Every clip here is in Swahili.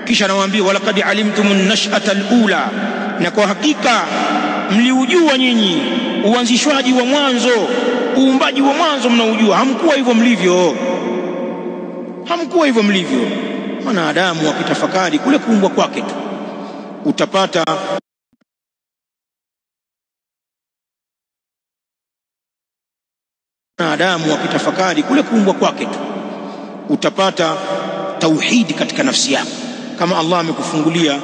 Kisha anawaambia walaqad alimtumun nash'ata al-ula, na kwa hakika mliujua nyinyi uanzishwaji wa mwanzo, uumbaji wa mwanzo mnaujua. Hamkuwa hivyo mlivyo, hamkuwa hivyo mlivyo. Mwanadamu akitafakari kule kuumbwa kwake tu utapata tauhidi katika nafsi yako, kama Allah amekufungulia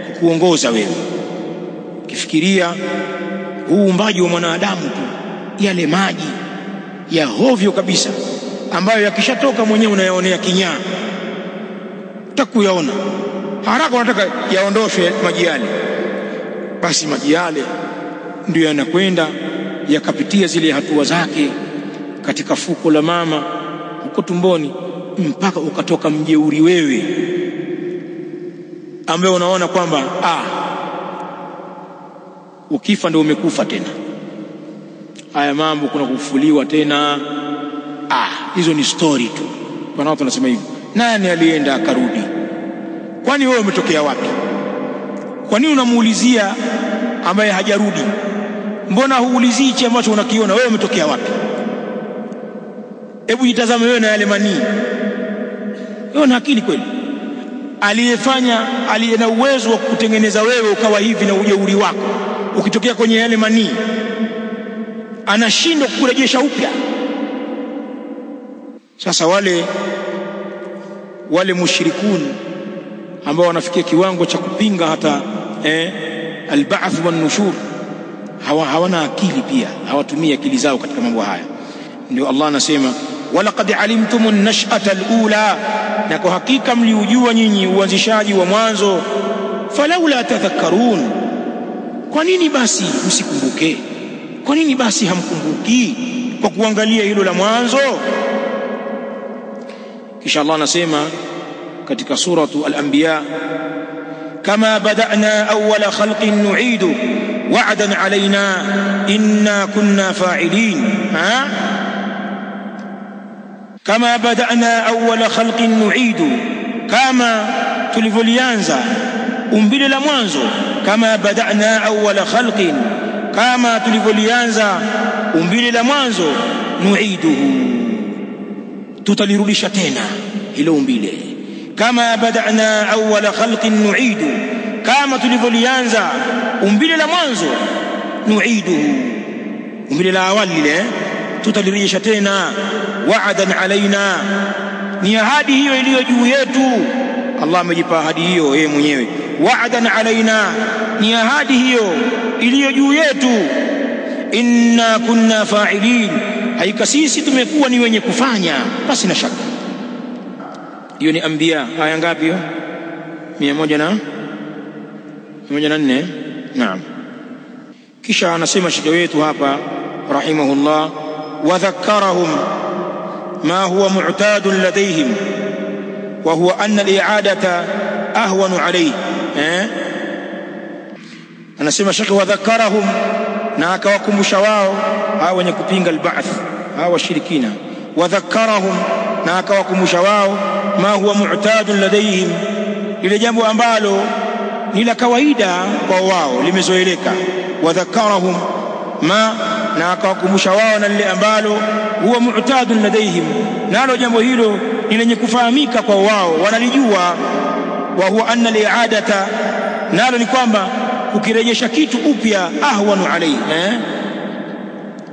kukuongoza wewe. Kifikiria huu uumbaji wa mwanadamu tu, yale maji ya hovyo kabisa ambayo yakishatoka mwenyewe unayaonea kinyaa, utakuyaona haraka, unataka yaondoshwe maji yale. Basi maji yale ndio yanakwenda yakapitia zile hatua zake katika fuko la mama huko tumboni, mpaka ukatoka mjeuri wewe ambaye unaona kwamba ukifa ndio umekufa tena. Haya mambo kuna kufufuliwa tena, hizo ni story tu. Kwa nini tunasema hivi? Nani alienda akarudi? Kwani wewe umetokea wapi? Kwa nini unamuulizia ambaye hajarudi? Mbona huulizii hicho ambacho unakiona? Wewe umetokea wapi? Hebu jitazame wewe na yale manii. Wewe una akili kweli? Aliye na uwezo wa kutengeneza wewe ukawa hivi na ujeuri wako, ukitokea kwenye yale manii anashindwa kukurejesha upya. Sasa wale mushrikun ambao wanafikia kiwango cha kupinga hata al-ba'th wan nushur, hawana akili pia, hawatumii akili zao katika mambo haya. Ndio Allah anasema walaqad alimtumun nash'ata al-ula, na kwa hakika mliujua nyinyi uanzishaji wa mwanzo. Falaula tadhakkarun, kwa nini basi msikumbuke? Kwa nini basi hamkumbuki kwa kuangalia hilo la mwanzo? Kisha Allah anasema katika suratu al-anbiya, kama bada'na awwala khalqin nu'idu wa'dan alaina inna kunna fa'ilin. Kama bada'na awwala khalqin nu'idu, kama tulivyolianza umbile la mwanzo. Kama bada'na awwala khalqin, kama tulivyolianza umbile la mwanzo. Nu'iduhu, tutalirudisha tena hilo umbile. Kama bada'na awwala khalqin nu'idu, kama tulivyolianza umbile la mwanzo. Nu'iduhu, umbile la awali ile tutalirejesha tena. Wa'adan alaina, ni ahadi hiyo iliyo juu yetu. Allah amejipa ahadi hiyo yeye mwenyewe. Wa'adan alaina, ni ahadi hiyo iliyo juu yetu. Inna kunna fa'ilin, haika sisi tumekuwa ni wenye kufanya basi na shaka. Hiyo ni Anbiya, aya ngapi hiyo? 104. Naam. Kisha anasema shekhe wetu hapa rahimahullah, wadhakkarahum ma huwa mu'tadun ladayhim wa huwa anna al-i'adata ahwanu alayhi. Anasema shekhe wadhakkarahum, na akawakumbusha wao hao wenye kupinga al-ba'th, hao washirikina. Wadhakkarahum, na akawakumbusha wao ma huwa mu'tadun ladayhim, ile jambo ambalo ni la kawaida kwa wao, limezoeleka. Wadhakkarahum ma, na akawakumbusha wao na lile ambalo huwa mu'tadun ladayhim, nalo jambo hilo ni lenye kufahamika kwa wao, wanalijua. Wa huwa anna al-i'adata, nalo ni kwamba ukirejesha kitu upya, ahwanu alayhi,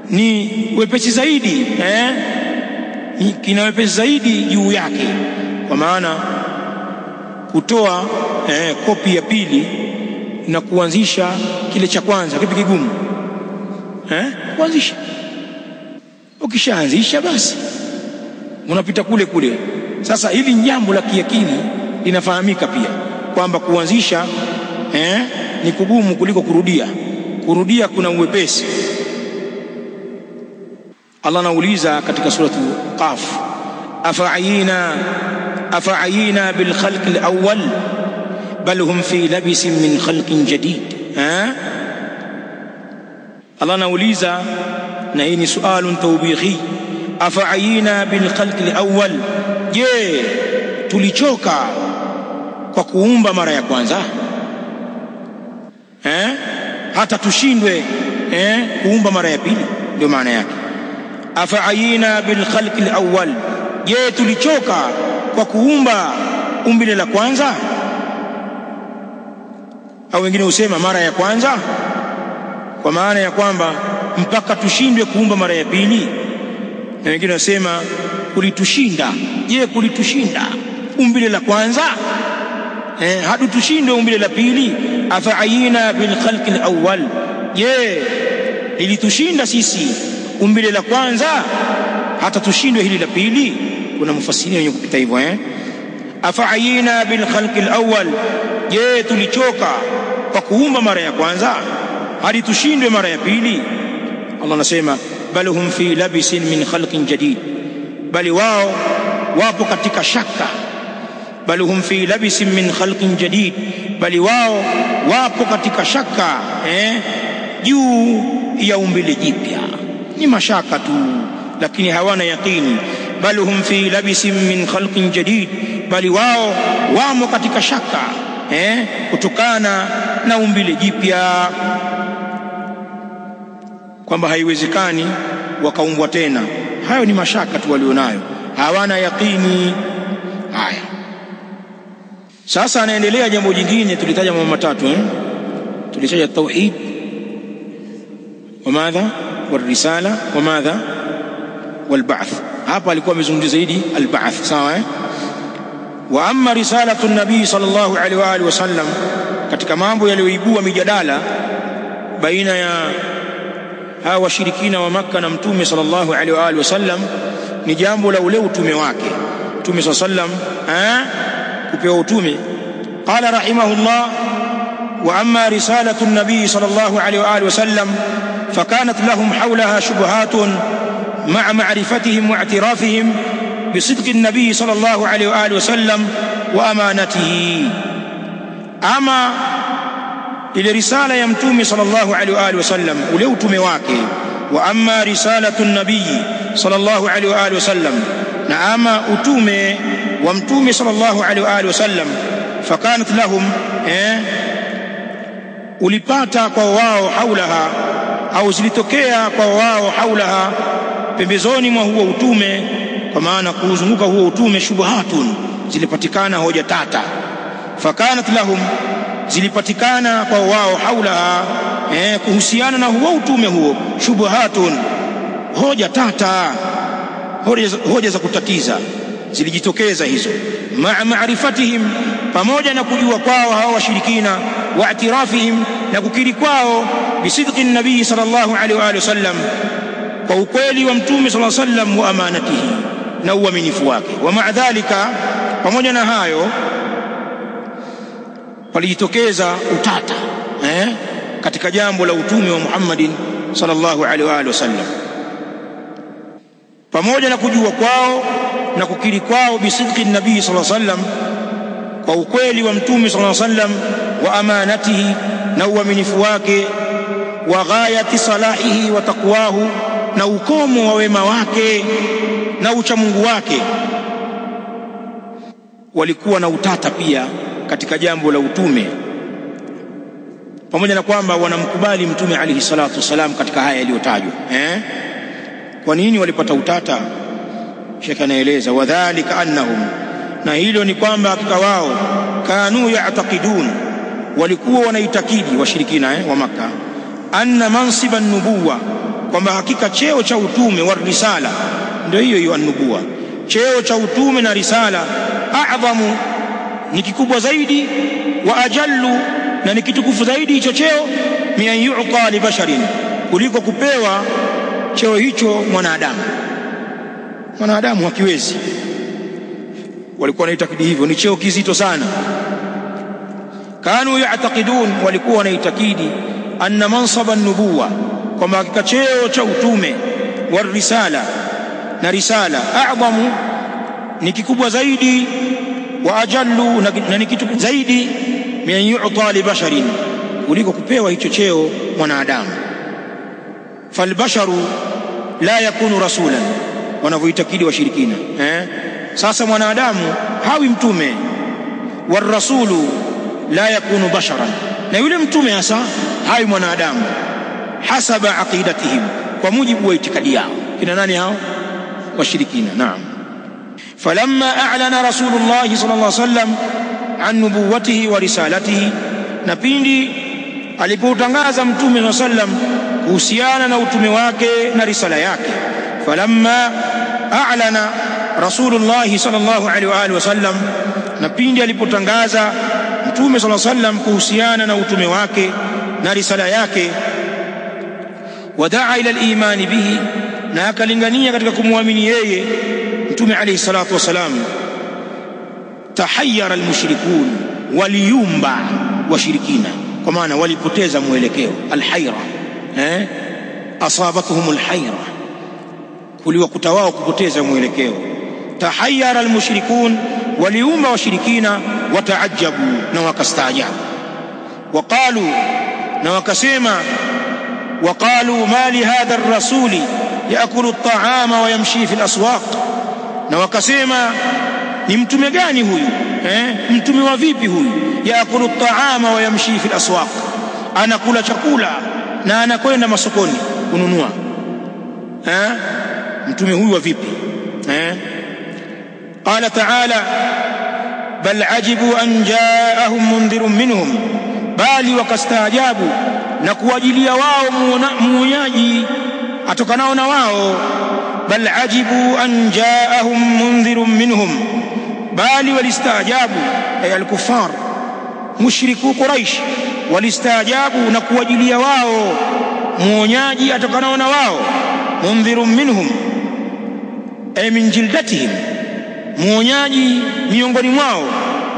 ni wepesi zaidi, kina wepesi zaidi juu yake. Kwa maana kutoa kopi ya pili na kuanzisha kile cha kwanza, kipi kigumu? Kuanzisha. Ukishaanzisha basi unapita kule kule. Sasa hili jambo la kiakili linafahamika pia kwamba kuanzisha ni kugumu kuliko kurudia. Kurudia kuna uwepesi. Allah anauliza katika suratu Qaf, afa'ayina bil khalq al awwal bal hum fi labisin min khalqin jadid. Allah anauliza, na hii ni sualun tawbihi, afa'ayina bil khalq al awwal, je tulichoka kwa kuumba mara ya kwanza, hata tushindwe kuumba mara ya pili? Ndio maana yake. Afa'ayina bil khalqi al-awwal, je, tulichoka kwa kuumba umbile la kwanza? Au wengine husema mara ya kwanza, kwa maana ya kwamba mpaka tushindwe kuumba mara ya pili. Na wengine wasema kulitushinda. Je, kulitushinda umbile la kwanza hadi tushindwe umbile la pili? Afa'ayina bil khalqi al-awwal, je, ilitushinda sisi umbile la kwanza hata tushindwe hili la pili? Kuna mufassiri wenye kupita hivyo. Afa'ayina bil khalqi al-awwal, je, tulichoka kwa kuumba mara ya kwanza hadi tushindwe mara ya pili? Allah anasema bal hum fi labisin min khalqin jadid, bali wao wapo katika shaka. Bal hum fi labisin min khalqin jadid, bali wao wapo katika shaka juu ya umbile jipya. Ni mashaka tu, lakini hawana yaqini. Bal hum fi labisin min khalqin jadid, bali wao wamo katika shaka kutokana na umbile jipya, kwamba haiwezekani wakaumbwa tena. Hayo ni mashaka tu walionayo, hawana yaqini. Haya, sasa anaendelea jambo jingine. Tulitaja mambo matatu tulitaja tauhid, wa madha والرسالة وماذا والبعث. hapa alikuwa amezungumzia zaidi alba'th, sawa wa amma risalatu an-nabii sallallahu alaihi wa alihi wasallam, katika mambo yaliyoibua mijadala baina ya hawa washirikina wa Makka na mtume sallallahu alaihi wa alihi wasallam, ni jambo la ule utume wake mtume sallallahu kupewa utume. Qala rahimahullah wa amma risalatu an-nabii sallallahu alaihi wa alihi wasallam فكانت لهم حولها شبهات مع معرفتهم واعترافهم بصدق النبي صلى الله عليه وآله وسلم وأمانته. أما إلى رسالة يمتومي صلى الله عليه وآله وسلم ولو تمواكي. وأما رسالة النبي صلى الله عليه وآله وسلم، نعم أتومي وامتومي صلى الله عليه وآله وسلم، فكانت لهم ulipata kwa wao haulaha, au zilitokea kwa wao haulaha, pembezoni mwa huo utume, kwa maana kuzunguka huo utume, shubuhatun, zilipatikana hoja tata. Fakanat lahum, zilipatikana kwa wao haulaha, kuhusiana na huo utume huo, shubuhatun, hoja tata, hoja za kutatiza zilijitokeza hizo. Ma'a ma'rifatihim, pamoja na kujua kwao hao washirikina, wa i'tirafihim, na kukiri kwao, bisidqi nabii sallallahu alaihi wa alihi wasallam, kwa ukweli wa mtume sallallahu alaihi wasallam, wa amanatihi, na uaminifu wake. Wa ma'a dhalika, pamoja na hayo palijitokeza utata katika jambo la utume wa Muhammadin sallallahu alaihi wa alihi wasallam, pamoja na kujua kwao na kukiri kwao, bisidqi nabii sallallahu alaihi wasallam, kwa ukweli wa mtume sallallahu alaihi wasallam, wa amanatihi, na uaminifu wake, wa ghayati salahihi wa taqwahu, na ukomo wa wema wake na uchamungu wake. Walikuwa na utata pia katika jambo la utume, pamoja na kwamba wanamkubali mtume alayhi salatu wasalam katika haya yaliyotajwa. Kwa nini walipata utata? Sheikh anaeleza, wadhālika annahum, na hilo ni kwamba hakika wao, kanu ya'taqidun, walikuwa wanaitakidi washirikina wa Makka, anna mansiba an-nubuwa, kwamba hakika cheo cha utume wa risala, ndio hiyo an-nubuwa, cheo cha utume na risala, a'dhamu, ni kikubwa zaidi, wa ajallu, na ni kitukufu zaidi hicho cheo, min yu'ta li basharin, kuliko kupewa cheo hicho mwanadamu. Mwanadamu hakiwezi. Walikuwa wanaitakidi hivyo, ni cheo kizito sana. Kanu ya'taqidun, walikuwa wanaitakidi, anna mansaba an-nubuwa, kwamba hakika cheo cha utume wa risala na risala, a'dhamu, ni kikubwa zaidi, wa ajallu, na ni kitu zaidi, min yu'ta li basharin, kuliko kupewa hicho cheo mwanadamu. Falbasharu la yakunu rasulan, wanavyoitakidi washirikina. Sasa mwanadamu hawi mtume, warasulu la yakunu basharan, na yule mtume hasa hawi mwanadamu, hasaba aqidatihim, kwa mujibu wa itikadi yao. Kina nani hao? Washirikina. Naam. falamma a'lana rasulullah sallallahu alaihi wasallam an nubuwwatihi wa risalatihi, na pindi alipotangaza mtume sallallahu alaihi wasallam kuhusiana na utume wake na risala yake. falamma a'lana rasulullah sallallahu alaihi wasallam, na pindi alipotangaza mtume sallallahu alaihi wasallam kuhusiana na utume wake na risala yake. wadaa ila al-imani bihi, na akalingania katika kumwamini yeye mtume alayhi salatu wasalam. tahayyara al-mushrikun, waliyumba washirikina, kwa maana walipoteza mwelekeo. Al-hayra, asabatuhum al-hayra, kuliwakuta wao kupoteza mwelekeo. tahayyara al-mushrikun, waliumba washirikina. wataajabu, na wakastaajabu. waqalu, na wakasema, waqalu ma li hadha ar-rasuli yaakulu at-ta'ama wa yamshi fi al-aswaq, na wakasema ni mtume gani huyu? Mtume wa vipi huyu? yaakulu at-ta'ama wa yamshi fi al-aswaq, anakula chakula na anakwenda masokoni kununua. Mtume huyu wa vipi? qala ta'ala bal ajibu an ja'ahum mundhirun minhum, bali wakastaajabu na kuwajilia wao muonyaji atokanao na wao. bal ajibu an ja'ahum mundhirun minhum, bali walistaajabu, ay al-kuffar mushriku Quraish walistaajabu na kuwajilia wao muonyaji atokanao na wao. mundhirun minhum ay min jildatihim, muonyaji miongoni mwao.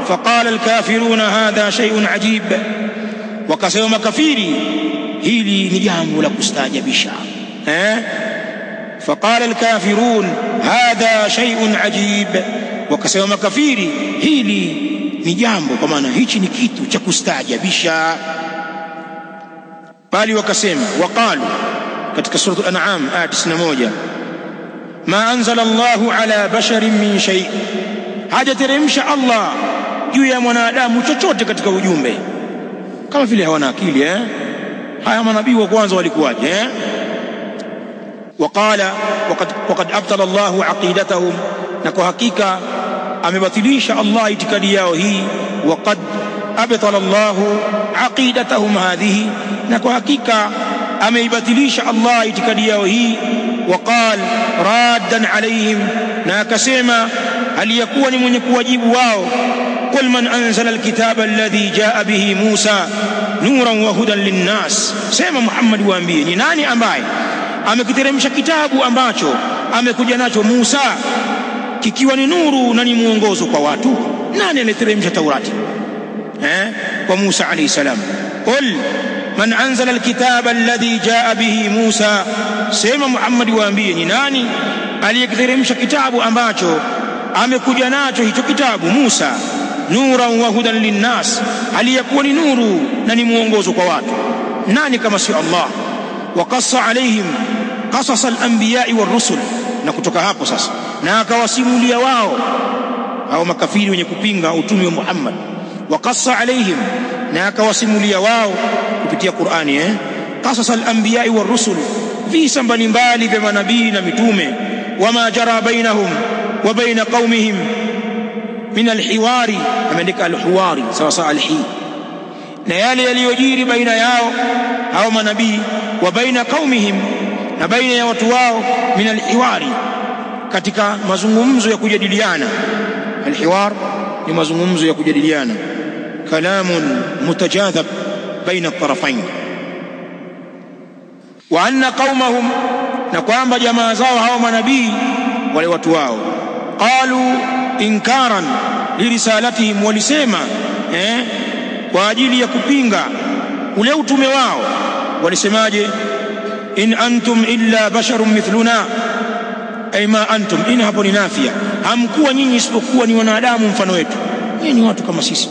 faqala al-kafiruna hadha shay'un ajib, wakasema makafiri hili ni jambo la kustaajabisha. faqala al-kafirun hadha shay'un ajib, wakasema makafiri hili ni jambo, kwa maana hichi ni kitu cha kustaajabisha. bali wakasema, waqalu, katika sura al-an'am aya 91, ma anzala Allahu ala basharin min shay, hajateremsha Allah juu ya mwanadamu chochote katika ujumbe. Kama vile hawana akili. Haya manabii wa kwanza walikuwaje? waqala waqad abtala Allahu aqidatahum, na kwa hakika amebatilisha Allah itikadi yao hii. waqad abtala Allahu aqidatahum hadhihi, na kwa hakika ameibatilisha Allah itikadi yao hii. waqal raddan alayhim, na akasema aliyakuwa ni mwenye kuwajibu wao, qul man anzala alkitaba alladhi jaa bihi Musa nuran wa hudan linnas, sema Muhammad waambie, ni nani ambaye amekiteremsha kitabu ambacho amekuja nacho Musa kikiwa ni nuru na ni mwongozo kwa watu? Nani aliteremsha Taurati kwa Musa alayhi salam? qul man anzala alkitaba alladhi jaa bihi Musa, sema Muhammad waambie, ni nani aliyekiteremsha kitabu ambacho amekuja nacho hicho kitabu Musa, nuran wa hudan linnas, aliyakuwa ni nuru na ni mwongozo kwa watu? Nani kama si Allah? waqassa alaihim qasas al-anbiya'i war-rusul, na kutoka hapo sasa na akawasimulia wao hao makafiri wenye kupinga utume wa Muhammad. waqassa alaihim, na akawasimulia wao kupitia Qur'ani qasas al-anbiya'i war-rusul, visa mbalimbali vya manabii na mitume. wama jara bainahum wa baina qaumihim min al-hiwari, ameandika al-hiwari sawa sawa al-hi, na yale yaliyojiri baina yao hao manabii, wa baina qaumihim, na baina ya watu wao, min al-hiwari, katika mazungumzo ya kujadiliana. Al-hiwar ni mazungumzo ya kujadiliana, kalamun mutajadhab baina at-tarafain. wa anna qaumahum, na kwamba jamaa zao hao manabii wale watu wao, qalu inkaran lirisalatihim, walisema kwa ajili ya kupinga ule utume wao, walisemaje? in antum illa basharun mithluna, ay ma antum, in hapo ni nafia, hamkuwa nyinyi isipokuwa ni wanadamu mfano wetu, nyinyi ni watu kama sisi.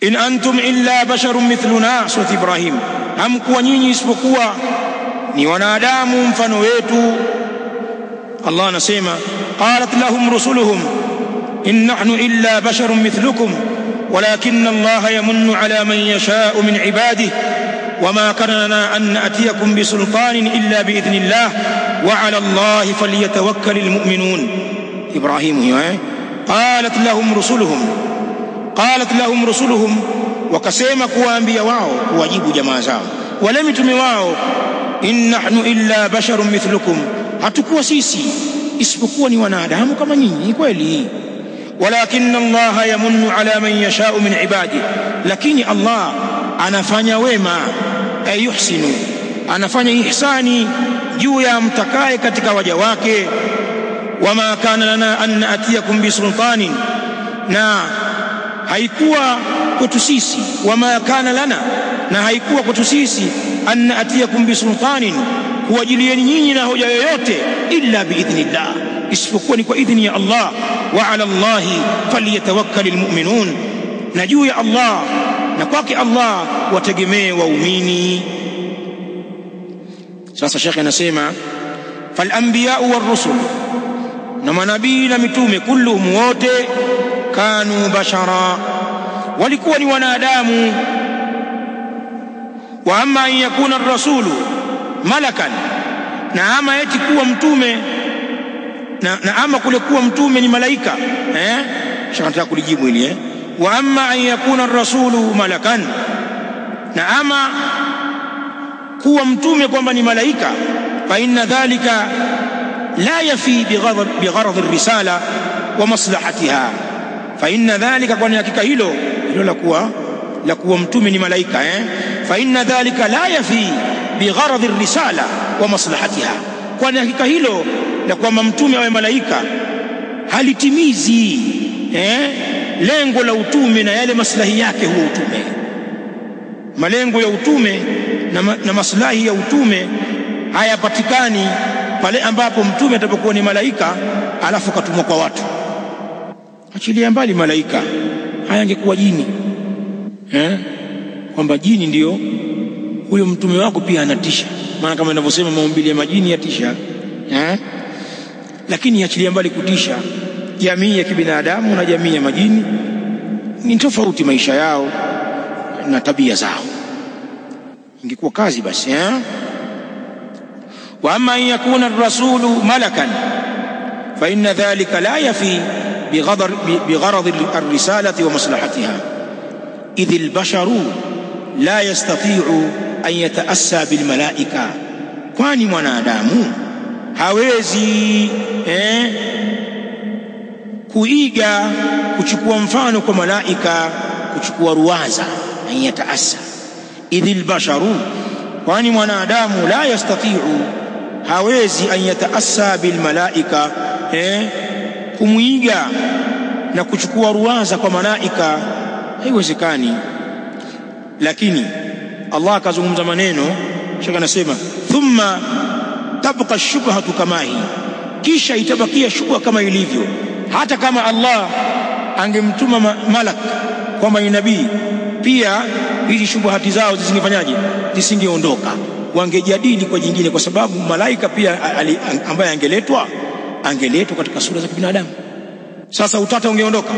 in antum illa basharun mithluna, surah Ibrahim, hamkuwa nyinyi isipokuwa ni wanadamu mfano wetu. Allah anasema qalat lahum rusuluhum إن نحن إلا بشر مثلكم ولكن الله يمن على من يشاء من عباده وما كان لنا أن نأتيكم بسلطان إلا بإذن الله وعلى الله فليتوكل المؤمنون. إبراهيم قالت لهم رسلهم وكسيما kuwaambia wao kuwajibu jamaa zao wale mitume wao, in nahnu illa basharun mithlukum, hatukuwa sisi isipokuwa ni wanadamu kama nyinyi. Kweli, walakinna Allah yamunnu ala man yasha'u min ibadi, lakini Allah anafanya wema, ayuhsinu, anafanya ihsani juu ya mtakaye katika waja wake. Wama kana lana an na'tiyakum bisultanin, na haikuwa kwetu sisi, wama kana lana, na haikuwa kwetu sisi, an na'tiyakum bisultanin, kuwajilieni nyinyi na hoja yoyote, illa biidhnillah, isipokuwa ni kwa idhni ya Allah. Wa ala Allahi falyatawakkalul mu'minun, na juu ya Allah na kwake Allah wategemee waumini. Sasa Sheikh anasema fal anbiya war rusul, na manabii na mitume, kulluhum, wote, kanu bashara, walikuwa ni wanadamu. Wa amma an yakuna ar-rasulu malakan, na ama eti kuwa mtume na ama kule kuwa mtume ni malaika. Shaka kulijibu hili wa amma an yakuna ar-rasulu malakan, na ama kuwa mtume kwamba ni malaika, fa inna dhalika la yafi bigharad ar-risala wa maslahatiha. Fa inna dhalika, kwa hakika hilo la kuwa mtume ni malaika, fa inna dhalika la yafi bigharad ar-risala wa maslahatiha, kwa hakika hilo la kwamba mtume awe malaika halitimizi lengo la utume na yale maslahi yake huo utume. Malengo ya utume na maslahi ya utume hayapatikani pale ambapo mtume atapokuwa ni malaika alafu katumwa kwa watu. Achilia mbali malaika, haya angekuwa jini, kwamba jini ndio huyo mtume wako pia anatisha, maana kama ninavyosema maumbile ya majini yatisha, lakini achilia mbali kutisha, jamii ya kibinadamu na jamii ya majini ni tofauti, maisha yao na tabia zao. Ingekuwa kazi basi. Wa amma an yakuna ar-rasulu malakan fa inna dhalika la yafi bigharad ar-risalati wa maslahatiha, idh al-basharu la yastati'u an yata'assa bil malaika, kwani mwanadamu hawezi kuiga, kuchukua mfano kwa malaika, kuchukua ruwaza, an yataassa. Idhil basharu, kwani mwanadamu la yastati'u, hawezi, an yataassa bil malaika, kumuiga na kuchukua ruwaza kwa malaika, haiwezekani. Lakini Allah akazungumza maneno, shaka nasema thumma tabqa ash-shubhatu kama hi, kisha itabakia shubha kama ilivyo. Hata kama Allah angemtuma malak kwamba ni nabii, pia hizi shubhati zao zisingefanyaje, zisingeondoka, wangejadili kwa jingine, kwa sababu malaika pia ambaye angeletwa katika sura za binadamu. Sasa utata ungeondoka,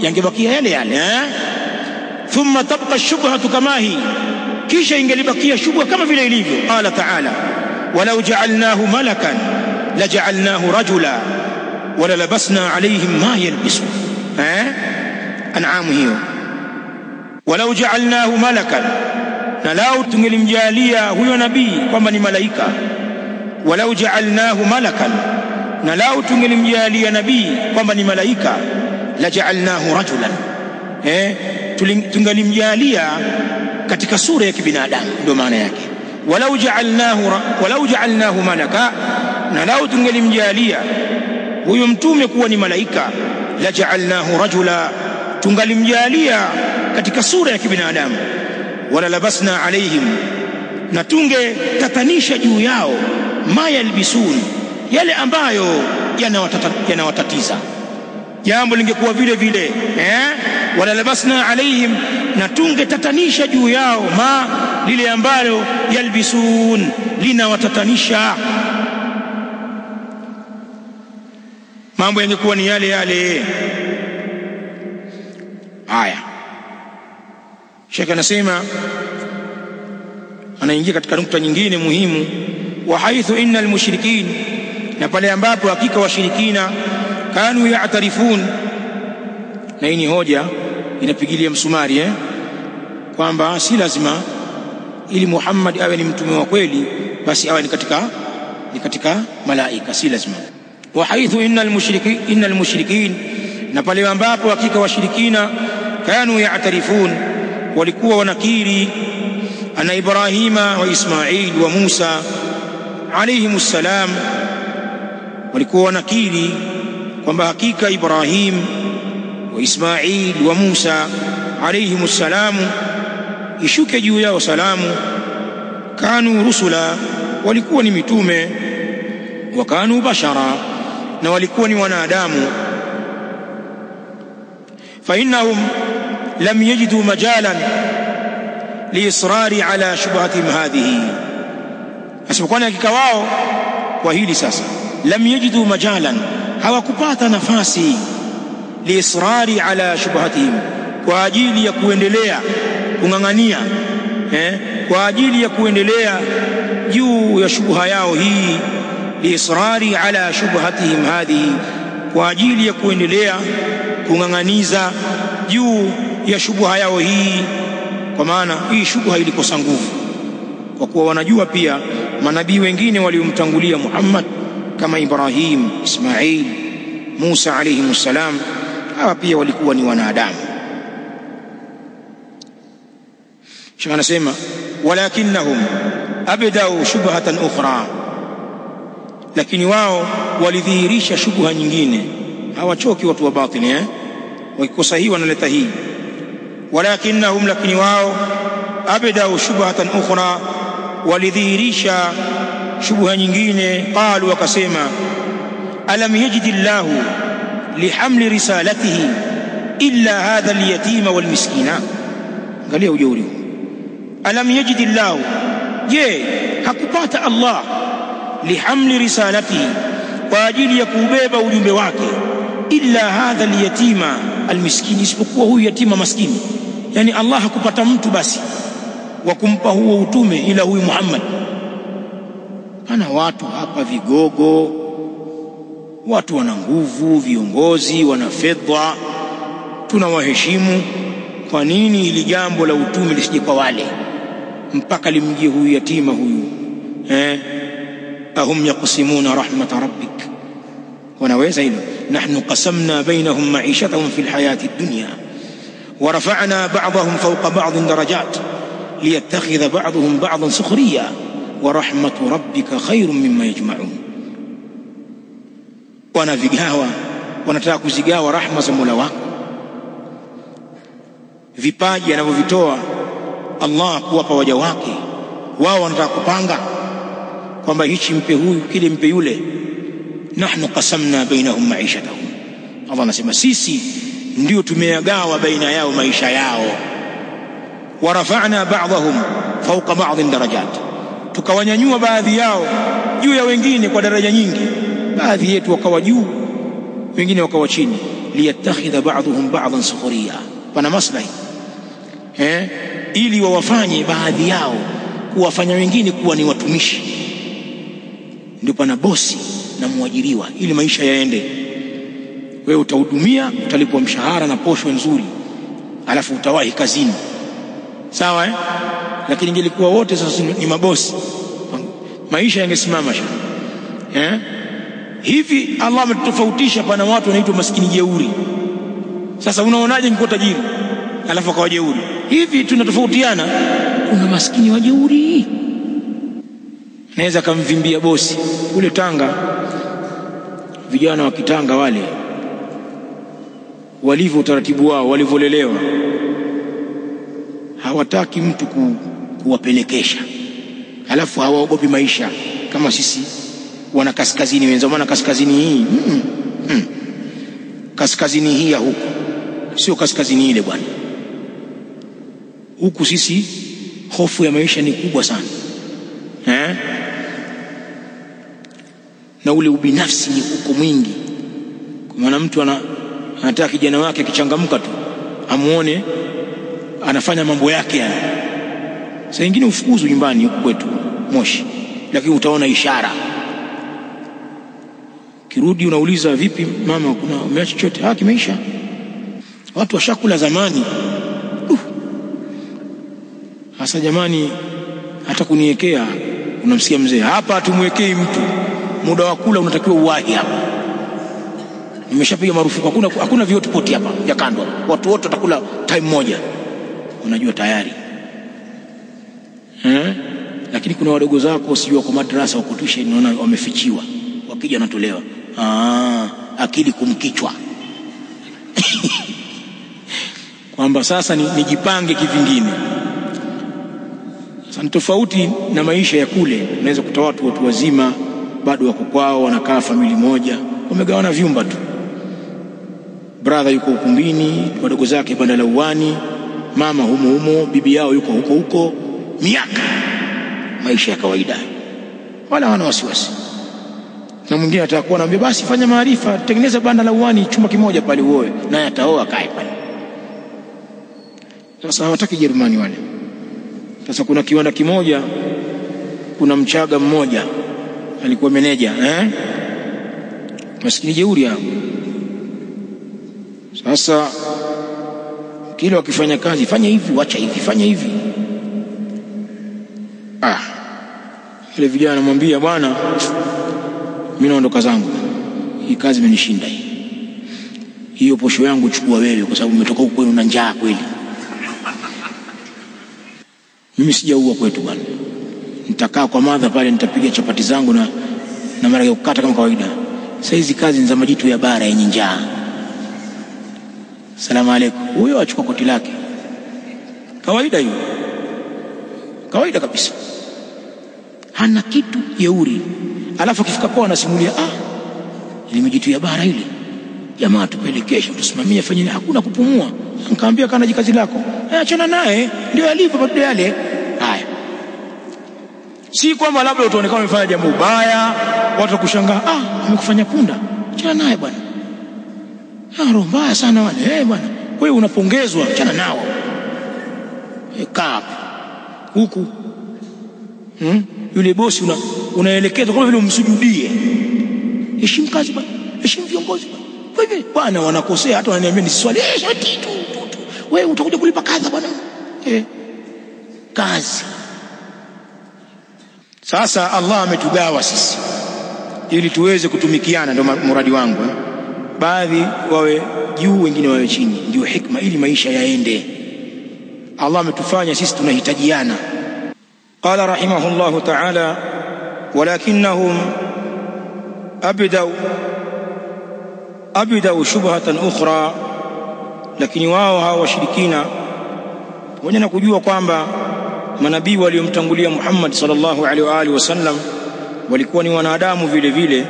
yangebakia yale yale. Thumma tabqa ash-shubhatu kama hi, kisha ingelibakia shubha kama vile ilivyo. Qala ta'ala walau ja'alnahu malakan laja'alnahu rajula wala labasna alayhim ma yalbisun. An'am hiyo. Walau ja'alnahu malakan, na lau tungelimjalia huyo nabii kwamba ni malaika. Walau ja'alnahu malakan, na lau tungelimjalia nabii kwamba ni malaika, laja'alnahu rajulan, tungelimjalia katika sura ya kibinadamu, ndio maana yake. Walau ja'alnahu malaka, na lau tungelimjalia huyo mtume kuwa ni malaika, la ja'alnahu rajula, tungalimjalia katika sura ya kibinadamu. Wala labasna alaihim, na tungetatanisha juu yao, ma yalbisun, yale ambayo yanawatatiza. Jambo lingekuwa vile vile, wala labasna alaihim, na tungetatanisha juu yao, ma, lile ambalo linawatatanisha. mambo yangekuwa ni yale yale. Haya, Sheikh anasema, anaingia katika nukta nyingine muhimu, wa haithu innal mushrikin, na pale ambapo hakika washirikina kanu ya'tarifun, na hii ni hoja inapigilia msumari kwamba si lazima ili Muhammad awe ni mtume wa kweli basi awe ni katika malaika, si lazima. Wa haithu innal mushrikin, na pale ambapo hakika washirikina kanu ya'tarifun, walikuwa wanakiri, ana Ibrahima wa Ismail wa Musa alayhimus salam, walikuwa wanakiri kwamba hakika Ibrahim wa Ismail wa Musa alayhimus salam ishuke juu yao salamu, kanu rusula, walikuwa ni mitume, wa kanu bashara, na walikuwa ni wanadamu. fa innahum lam yajidu majalan liisrari ala shubhatihim hadhihi, asema hakika wao kwa hili sasa, lam yajidu majalan, hawakupata nafasi, liisrari ala shubhatihim, kwa ajili ya kuendelea kung'ang'ania, kwa ajili ya kuendelea juu ya shubha yao hii, liisrari ala shubhatihim hadhihi, kwa ajili ya kuendelea kung'ang'aniza juu ya shubha yao hii. Kwa maana hii shubha ilikosa nguvu, kwa kuwa wanajua pia manabii wengine waliomtangulia Muhammad kama Ibrahim, Ismail, Musa alayhimus salam, hawa pia walikuwa ni wanadamu. Sheikh anasema, walakinnahum abdau shubhatan ukhra, lakini wao walidhihirisha shubha nyingine. Hawachoki watu wa batili, wakikosa hii wanaleta hii. Walakinnahum, lakini wao, abdau shubhatan ukhra, walidhihirisha shubha nyingine. Qalu, wakasema, alam yajidillahu lihamli risalatihi illa hadha alyatima walmiskina. Angalia ujeuri. Alam yajidillahu, je, hakupata Allah lihamli risalatihi, kwa ajili ya kubeba ujumbe wake, illa hadha alyatima almiskini, isipokuwa huyu yatima maskini. Yani Allah hakupata mtu basi wa kumpa huo utume ila huyu Muhammad. Pana watu hapa vigogo, watu wana nguvu, viongozi, wana fedha, tunawaheshimu. Kwa nini ili jambo la utume lisije kwa wale mpaka limjie huyu yatima huyu? Ahum yaqsimuna rahmat rabbik, wanaweza hilo. Nahnu qasamna bainahum ma'ishatahum fil hayati dunya wa rafa'na ba'dahum fawqa ba'din darajat liyattakhidha ba'dhum ba'dan sukhriya wa rahmatu rabbika khairun mimma yajma'un. Wanavigawa, wanataka kuzigawa rahma za Mola wako, vipaji anavyovitoa Allah kuwapa waja wake. Wao wanataka kupanga kwamba hichi mpe huyu, kile mpe yule. Nahnu qasamna bainahum ma'ishatahum, Allah anasema sisi ndio tumeyagawa baina yao maisha yao. Wa rafa'na ba'dahum fawqa ba'din darajat, tukawanyanyua baadhi yao juu ya wengine kwa daraja nyingi. Baadhi yetu wakawa juu, wengine wakawa chini. Liyattakhidha ba'dhum ba'dan sukhriya, pana maslahi ili wawafanye baadhi yao kuwafanya wengine kuwa ni watumishi. Ndio pana bosi na muajiriwa, ili maisha yaende. Wewe utahudumia, utalipwa mshahara na posho nzuri, alafu utawahi kazini, sawa Lakini ingelikuwa wote sasa ni mabosi, maisha yangesimama. Hivi Allah ametofautisha, pana watu wanaitwa maskini jeuri. Sasa unaonaje niko tajiri alafu akawa jeuri? Hivi tunatofautiana. Kuna maskini wa jeuri, naweza kumvimbia bosi kule Tanga. Vijana wa Kitanga wale walivyo utaratibu wao, walivyolelewa, hawataki mtu kuwapelekesha, alafu hawaogopi maisha kama sisi wana kaskazini wenzao. Maana kaskazini hii kaskazini hii ya huku sio kaskazini ile bwana. Huku sisi hofu ya maisha ni kubwa sana, na ule ubinafsi ni uko mwingi. maana mtu anataka kijana wake akichangamka tu amuone anafanya mambo yake yani. Sasa nyingine ufukuzu nyumbani huko kwetu Moshi, lakini utaona ishara. Kirudi unauliza vipi mama, kuna umeacha chochote? Kimeisha. Watu washakula zamani. Hasa jamani, hata kuniwekea unamsikia mzee hapa, tumwekei mtu, muda wa kula unatakiwa uwahi hapa. Nimeshapiga marufuku, hakuna vioti poti hapa vya kando, watu wote watakula time moja, unajua tayari. Lakini kuna wadogo zako sijui wako madrasa wako tuition, unaona wamefichiwa, wakija wanatolewa. Akili kumkichwa kwamba sasa nijipange kivingine. Sasa tofauti na maisha ya kule, unaweza kuta watu wazima bado wako kwao, wanakaa familia moja, wamegawana vyumba tu. Brother yuko ukumbini, wadogo zake banda la uwani, mama humo, bibi yao yuko huko, miaka maisha ya kawaida, wala wana wasiwasi. Na mwingine atakuwa anambia basi fanya maarifa, tengeneza banda la uwani chumba kimoja pale uoe, naye ataoa kae pale. Sasa hawataki Jerumani wale. Sasa kuna kiwanda kimoja, kuna Mchaga mmoja alikuwa meneja, maskini jeuri hapo. Sasa kile wakifanya kazi, fanya hivi, wacha hivi, fanya hivi. Ile vijana anamwambia bwana, mimi naondoka zangu, hii kazi imenishinda hii. Hiyo posho yangu chukua wewe, kwa sababu umetoka huko kwenu na njaa kweli. Mimi sijaua kwetu bwana. Nitakaa kwa madha pale, nitapiga chapati zangu na mara ya kukata kama kawaida. Sasa hizi kazi ni za majitu ya bara yenye njaa. Salamu alaykum. Huyo achukua koti lake. Kawaida hiyo. Kawaida kabisa. Hana kitu jeuri. Alafu akifika kwao anasimulia, ile majitu ya bara ile. Jamaa tupelekesha, tusimamie, fanyeni, hakuna kupumua. Nikamwambia kana jikazi lako. Achana naye, ndio alivyo bado yale. Haya. Si kwamba labda utaonekana umefanya jambo baya, watu kushangaa, amekufanya punda. Achana naye bwana. Roho mbaya sana wale. Bwana, wewe unapongezwa, achana nao. Kaa huku. Yule bosi unaelekezwa kama vile umsujudie. Heshimu kazi bwana, heshimu viongozi bwana. Wewe bwana wanakosea, hata wananiambia niswali tu. Wewe utakuja kulipa kazi bwana. Kazi. Sasa Allah ametugawa sisi ili tuweze kutumikiana, ndio muradi wangu. Baadhi wawe juu, wengine wawe chini, ndio hikma, ili maisha yaende. Allah ametufanya sisi tunahitajiana. Qala rahimahullahu ta'ala, walakinnahum abdau shubhatan ukhra, lakini wao hawa washirikina pamoja na kujua kwamba manabii waliomtangulia Muhammad sallallahu alaihi wa alihi wasallam walikuwa ni wanadamu vile vile,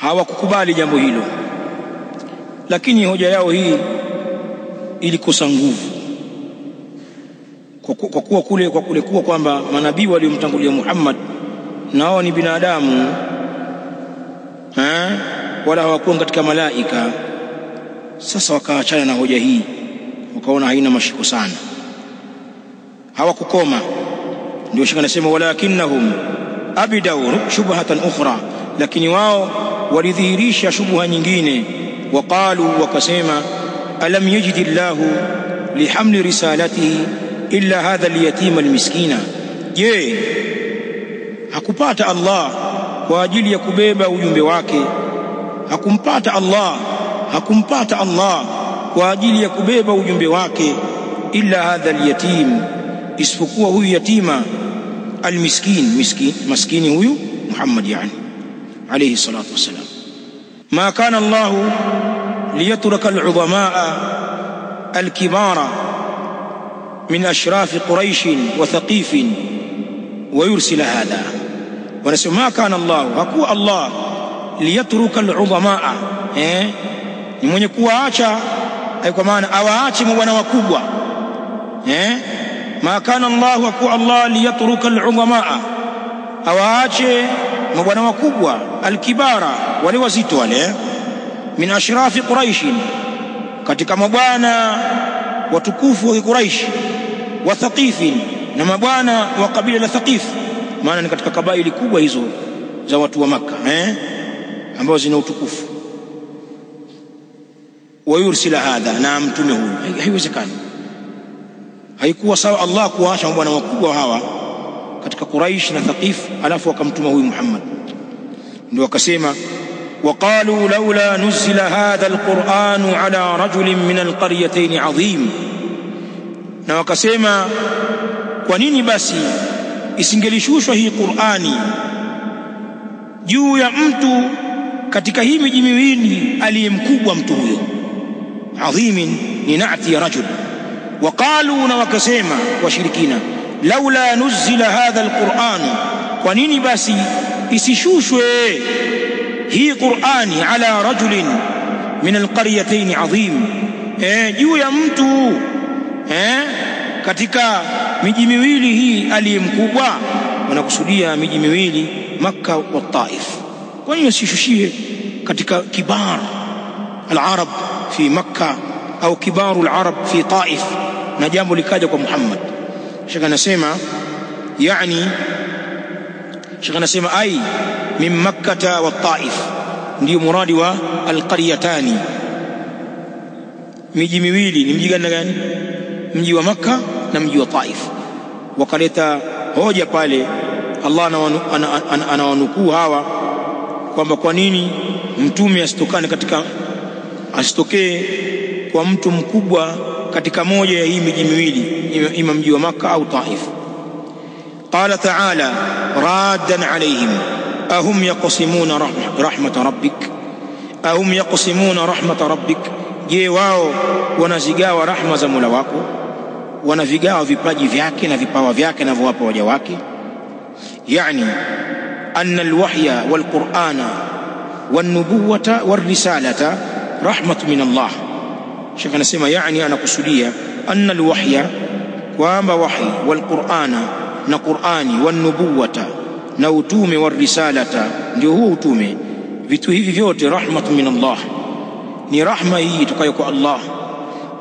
hawakukubali jambo hilo. Lakini hoja yao hii ilikosa nguvu kwa kuwa kwamba manabii waliomtangulia Muhammad nao ni binadamu, wala hawakuwa katika malaika. Sasa wakaachana na hoja hii, wakaona haina mashiko sana, hawakukoma. Ndio shaka nasema walakinnahum abidau shubhatan ukhra, lakini wao walidhihirisha shubha nyingine. Waqalu, wakasema, alam yajidi Allahu lihamli risalatihi illa hadha alyatima almiskina, je, hakupata Allah kwa ajili ya kubeba ujumbe wake? Hakumpata Allah kwa ajili ya kubeba ujumbe wake, illa hadha alyatim, isipokuwa huyu yatima, maskini huyu Muhammad yani alayhi salatu wasalam. Ma kana Allah liyatraka al'udhamaa alkibara min ashraf quraish wa thaqif wa yursila hadha. Wanasema ma kana Allah, hakuwa Allah liyatruka al'udhamaa, ni mwenye kuwaacha, kwa maana awaache mabwana wakubwa. Ma kana Allah, hakuwa Allah liyatruka al'udhamaa, awaache mabwana wakubwa, alkibara, wale wazito wale, min ashrafi Quraish, katika mabwana watukufu wa Quraish, wa Thaqifin, na mabwana wa kabila la Thaqif, maana ni katika kabaili kubwa hizo za watu wa Makka ambao zina utukufu. Wayursila hadha, na mtume huyu, haiwezekani, haikuwa sawa Allah kuwaacha mabwana wakubwa hawa katika Quraish na Thaqif alafu akamtuma huyu Muhammad. Ndio akasema waqalu laula nuzila hadha alquran ala rajulin min alqaryatayn azim, na wakasema kwa nini basi isingelishushwa hii Qur'ani juu ya mtu katika hii miji miwili aliyemkubwa mtu huyo. Adhimin ni na'ti ya rajul. Waqalu, na wakasema washirikina, laula nuzila hadha alquran, kwa nini basi isishushwe hii Qur'ani ala rajulin min alqaryatayn azim, juu ya mtu katika miji miwili hii aliyemkubwa. Wanakusudia miji miwili Makka wa Taif. Kwa nini isishushie katika kibar al-arab fi Makka au kibaru al-arab fi Taif, na jambo likaja kwa Muhammad? Sheikh anasema yani, Sheikh anasema ai min Makkah wa Taif, ndio muradi wa alqaryatani. Miji miwili ni mji gani? Mji wa Makka na mji wa Taif. Wakaleta hoja pale, Allah anawanukuu hawa kwamba kwa nini mtume asitokee kwa mtu mkubwa katika moja ya hii miji miwili, ima mji wa Makka au Taif. Qala ta'ala raddan alayhim ahum yaqsimuna rahmat rabbik, ahum yaqsimuna rahmat rabbik, je, wao wanazigawa rahma za Mola wako? Wanavigawa vipaji vyake na vipawa vyake anavyowapa waja wake. Yani anna alwahya walqur'ana wan-nubuwata war-risalata rahmatu min Allah. Sheikh anasema yani, anakusudia anna alwahya, kwamba wahi, walqur'ana, na Qur'ani, wan-nubuwata, na utume, war-risalata, ndio huo utume, vitu hivi vyote rahmatu min Allah, ni rahma hii itokayo kwa Allah.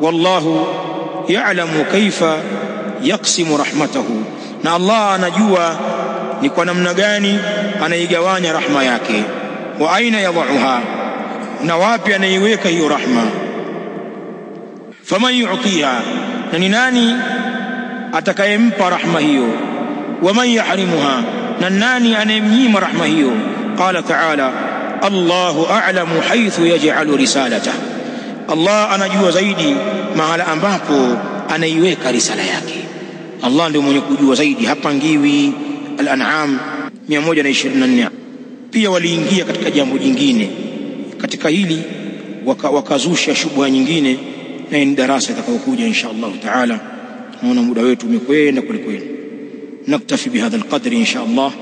Wallahu ya'lamu kaifa yaqsimu rahmatahu, na Allah anajua ni kwa namna gani anaigawanya rahma yake. Wa aina yadhuha, na wapi anaiweka hiyo rahma. Faman yu'tiha, na ni nani atakayempa rahma hiyo. Waman yahrimuha, na nani anayemnyima rahma hiyo. Qala ta'ala Allahu a'lamu haythu yaj'alu risalatahu, Allah anajua zaidi mahala ambapo anaiweka risala yake. Allah ndio mwenye kujua zaidi, hapangiwi. Al-An'am 124. Pia waliingia katika jambo jingine katika hili, wakazusha shubha nyingine, na ni darasa itakayokuja insha Allah taala. Naona muda wetu umekwenda kweli. Naktafi bihadha alqadr insha Allah.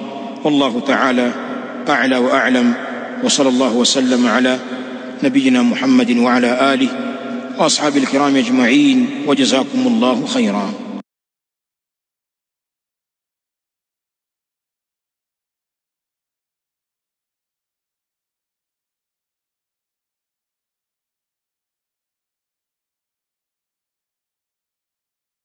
Wallahu taala a'la wa a'lam, wa sallallahu wa sallam ala نبينا محمد وعلى آله وأصحابه الكرام أجمعين، وجزاكم الله خيرا.